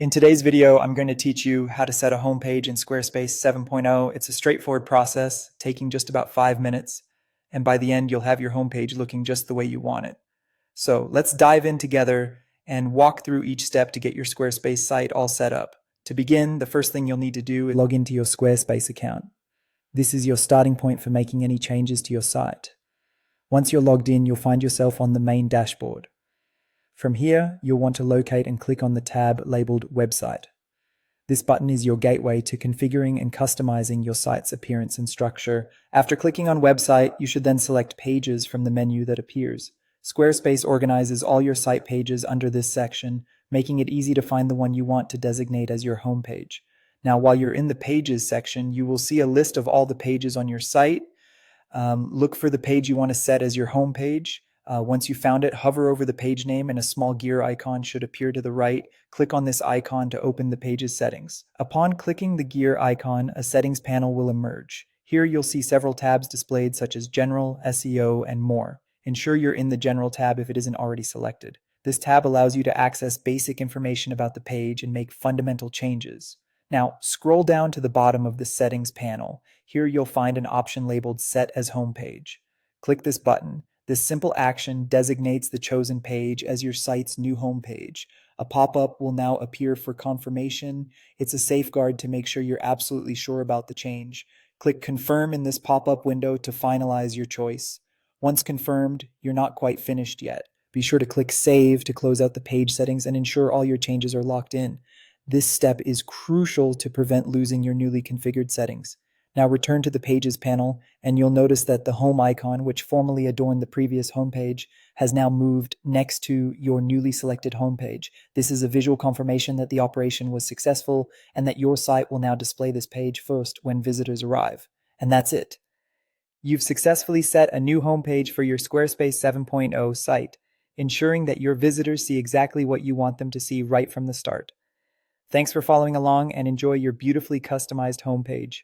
In today's video, I'm going to teach you how to set a homepage in Squarespace 7.0. It's a straightforward process, taking just about 5 minutes, and by the end, you'll have your homepage looking just the way you want it. So let's dive in together and walk through each step to get your Squarespace site all set up. To begin, the first thing you'll need to do is log into your Squarespace account. This is your starting point for making any changes to your site. Once you're logged in, you'll find yourself on the main dashboard. From here, you'll want to locate and click on the tab labeled Website. This button is your gateway to configuring and customizing your site's appearance and structure. After clicking on Website, you should then select Pages from the menu that appears. Squarespace organizes all your site pages under this section, making it easy to find the one you want to designate as your home page. Now, while you're in the Pages section, you will see a list of all the pages on your site. Look for the page you want to set as your home page. Once you found it, hover over the page name and a small gear icon should appear to the right. Click on this icon to open the page's settings. Upon clicking the gear icon, a settings panel will emerge. Here you'll see several tabs displayed such as General, SEO, and more. Ensure you're in the General tab if it isn't already selected. This tab allows you to access basic information about the page and make fundamental changes. Now, scroll down to the bottom of the Settings panel. Here you'll find an option labeled Set as Homepage. Click this button. This simple action designates the chosen page as your site's new homepage. A pop-up will now appear for confirmation. It's a safeguard to make sure you're absolutely sure about the change. Click Confirm in this pop-up window to finalize your choice. Once confirmed, you're not quite finished yet. Be sure to click Save to close out the page settings and ensure all your changes are locked in. This step is crucial to prevent losing your newly configured settings. Now return to the Pages panel, and you'll notice that the home icon, which formerly adorned the previous homepage, has now moved next to your newly selected homepage. This is a visual confirmation that the operation was successful and that your site will now display this page first when visitors arrive. And that's it. You've successfully set a new homepage for your Squarespace 7.0 site, ensuring that your visitors see exactly what you want them to see right from the start. Thanks for following along and enjoy your beautifully customized homepage.